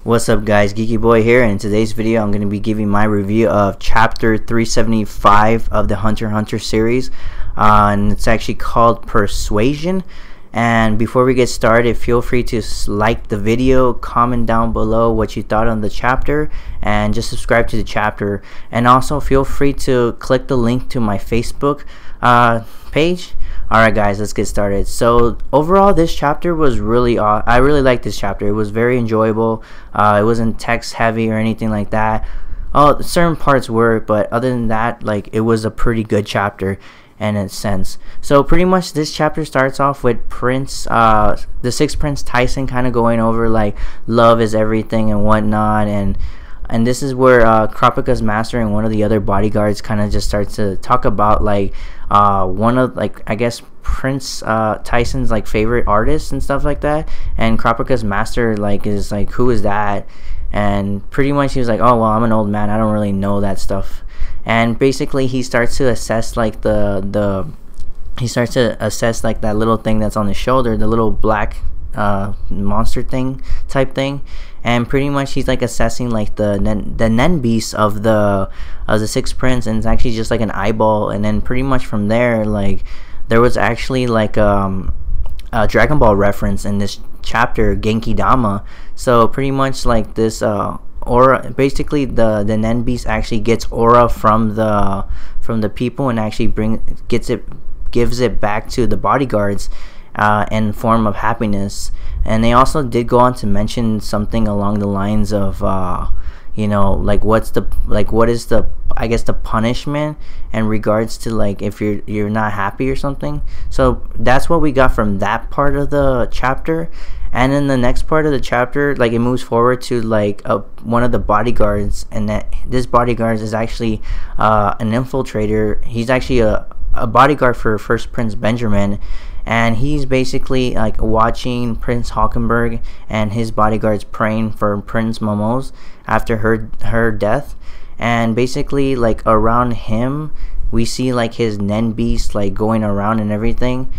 What's up guys, Geeky Boy here, and in today's video I'm going to be giving my review of chapter 375 of the Hunter x Hunter series, and it's actually called Persuasion. And before we get started, feel free to like the video, comment down below what you thought on the chapter, and just subscribe to the chapter. And also feel free to click the link to my Facebook page. Alright guys, let's get started. So overall, this chapter was really I really liked this chapter. It was very enjoyable. It wasn't text heavy or anything like that. Certain parts were, but other than that, like, it was a pretty good chapter in a sense. So pretty much this chapter starts off with the Sixth Prince Tyson kind of going over like love is everything and whatnot, and this is where Kurapika's master and one of the other bodyguards kind of just starts to talk about like one of, like, I guess Prince Tyson's like favorite artists and stuff like that, and Kurapika's master like is like, who is that? And pretty much he was like, oh well, I'm an old man, I don't really know that stuff. And basically he starts to assess like he starts to assess like that little thing that's on his shoulder, the little black monster thing type thing. And pretty much he's like assessing like the nen beast of the Sixth Prince, and it's actually just like an eyeball. And then pretty much from there, like, there was actually like a Dragon Ball reference in this chapter, Genki Dama. So pretty much like this aura, basically the nen beast actually gets aura from the people and actually gives it back to the bodyguards in form of happiness. And they also did go on to mention something along the lines of you know, like what is the, I guess, the punishment in regards to like if you're not happy or something. So that's what we got from that part of the chapter. And then the next part of the chapter, like, it moves forward to like one of the bodyguards, and that this bodyguard is actually an infiltrator. He's actually a bodyguard for First Prince Benjamin, and he's basically like watching Prince Hockenberg and his bodyguards praying for Prince Momo's after her death. And basically like around him we see like his nen beast like going around and everything,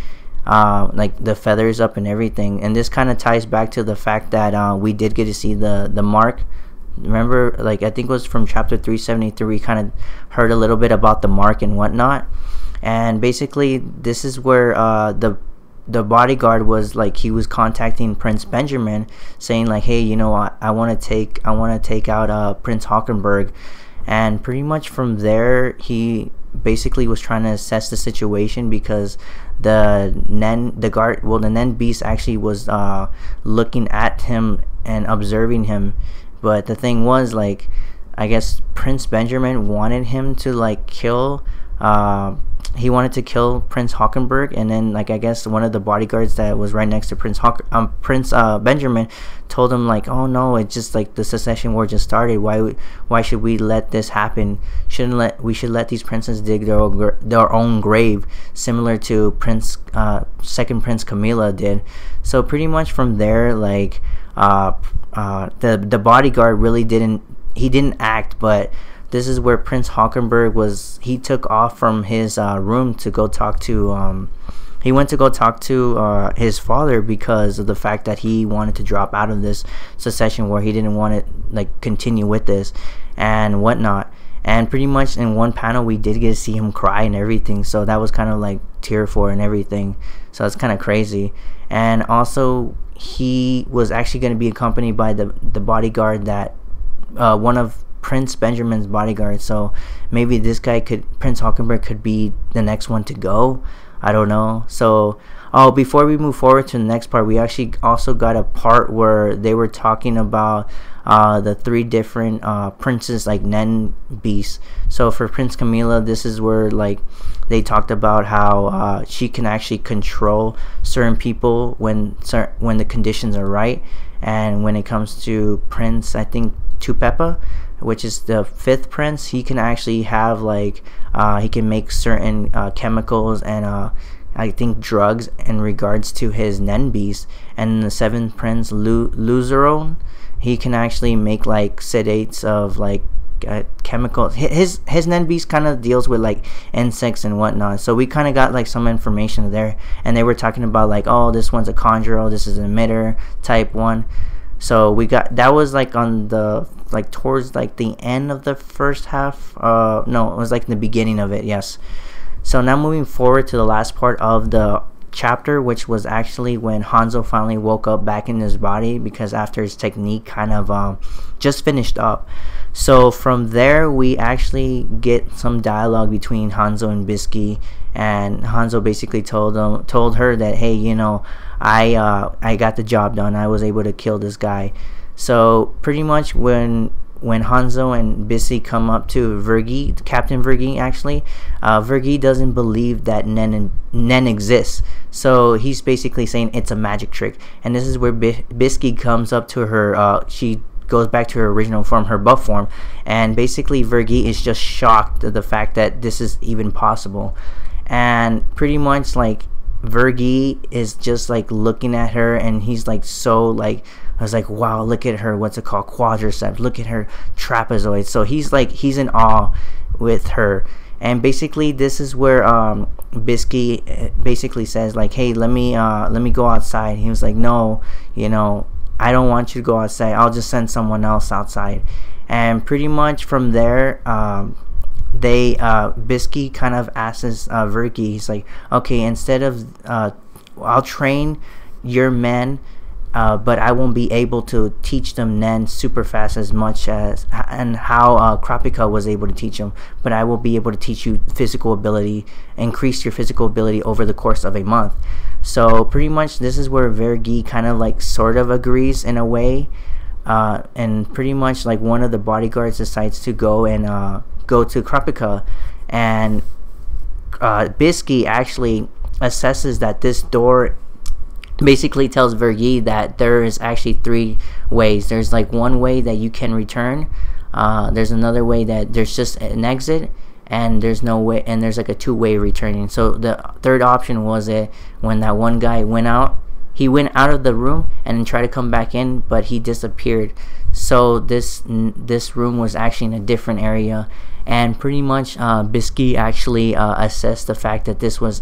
like the feathers up and everything. And this kind of ties back to the fact that we did get to see the mark. Remember, like, I think it was from chapter 373, we kind of heard a little bit about the mark and whatnot. And basically this is where the bodyguard was like, he was contacting Prince Benjamin saying like, hey, you know, I want to take out Prince Hockenberg. And pretty much from there he basically was trying to assess the situation, because the nen beast actually was looking at him and observing him. But the thing was, like, I guess Prince Benjamin wanted him to like kill he wanted to kill Prince Hockenberg, and then like I guess one of the bodyguards that was right next to Prince Benjamin told him like, oh no, it's just like the secession war just started. Why should we let this happen? We should let these princes dig their own grave, similar to second Prince Camilla did. So pretty much from there, like the bodyguard really didn't act. But this is where Prince Hockenberg he took off from his room to go talk to he went to go talk to his father, because of the fact that he wanted to drop out of this secession war. He didn't want to like continue with this and whatnot. And pretty much in one panel we did get to see him cry and everything, so that was kind of like tearful and everything. So it's kind of crazy. And also he was actually going to be accompanied by the bodyguard that one of Prince Benjamin's bodyguard. So maybe this guy Prince Hockenberg could be the next one to go. I don't know. So before we move forward to the next part, we actually also got a part where they were talking about the three different princes, like nen beasts. So for Prince Camilla, this is where like they talked about how she can actually control certain people when the conditions are right. And when it comes to Prince, I think Tupepa, which is the fifth prince, he can actually have like he can make certain chemicals and I think drugs in regards to his nen beast. And the seventh prince, Luzeron, he can actually make like sedates of like chemicals. His nen beast kind of deals with like insects and whatnot. So we kind of got like some information there. And they were talking about like, oh, this one's a conjurer, this is an emitter type one. So we got that was like on the towards like the end of the first half. No, it was like in the beginning of it. Yes. So now moving forward to the last part of the chapter, which was actually when Hanzo finally woke up back in his body, because after his technique kind of just finished up. So from there we actually get some dialogue between Hanzo and Bisky, and Hanzo basically told her that, hey, you know, I got the job done. I was able to kill this guy. So pretty much when Hanzo and Bisky come up to Vergi, Captain Vergi actually, Vergi doesn't believe that Nen exists. So he's basically saying it's a magic trick. And this is where Bisky comes up to her, she goes back to her original form, her buff form. And basically Vergi is just shocked at the fact that this is even possible. And pretty much like Vergi is just like looking at her, and he's like so like, I was like, wow, look at her, what's it called, quadriceps, look at her trapezoid. So he's in awe with her. And basically this is where Bisky basically says like, hey, let me go outside. He was like, no, you know, I don't want you to go outside, I'll just send someone else outside. And pretty much from there Bisky kind of asks Vergi, he's like, okay, instead of I'll train your men, but I won't be able to teach them Nen super fast as much as and how Kurapika was able to teach them, but I will be able to teach you physical ability, increase your physical ability over the course of a month. So pretty much this is where Vergi kind of like sort of agrees in a way, and pretty much like one of the bodyguards decides to go and go to Kurapika, and Bisky actually assesses that this door basically tells Vergi that there is actually 3 ways. There's like one way that you can return, there's another way that there's just an exit, and there's no way, and there's like a 2-way returning. So the third option was when that one guy went out, he went out of the room and then tried to come back in, but he disappeared. So this room was actually in a different area. And pretty much Bisky actually assessed the fact that this was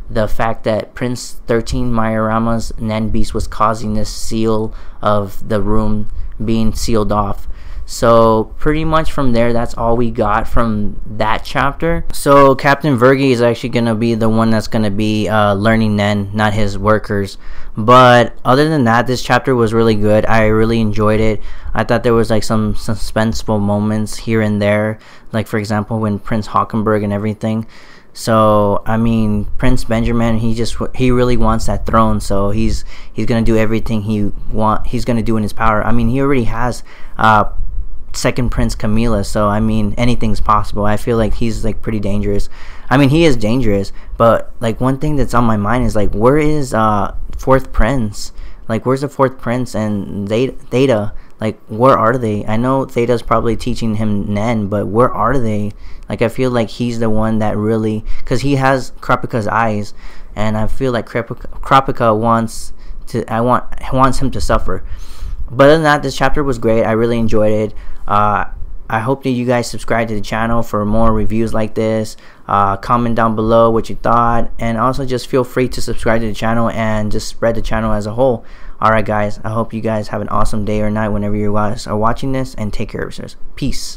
the fact that Prince 13 Mayurama's Nen Beast was causing this seal of the room being sealed off. So pretty much from there, that's all we got from that chapter. So Captain Vergi is actually going to be the one that's going to be learning Nen, not his workers. But other than that, this chapter was really good. I really enjoyed it. I thought there was like some suspenseful moments here and there, like for example when Prince Hockenberg and everything. So I mean, Prince Benjamin, he really wants that throne, so he's gonna do everything he's gonna do in his power. I mean, he already has second Prince Camilla, so I mean, anything's possible. I feel like he's like pretty dangerous. I mean, he is dangerous, but like one thing that's on my mind is like, where is fourth prince? Like, where's the fourth prince and Theta? Like, where are they? I know Theta's probably teaching him Nen, but where are they? Like, I feel like he's the one that really, because he has Kurapika's eyes, and I feel like Kurapika wants him to suffer. But other than that, this chapter was great. I really enjoyed it. I hope that you guys subscribe to the channel for more reviews like this. Comment down below what you thought, and also just feel free to subscribe to the channel and just spread the channel as a whole. Alright guys, I hope you guys have an awesome day or night whenever you guys are watching this, and take care of yourselves. Peace.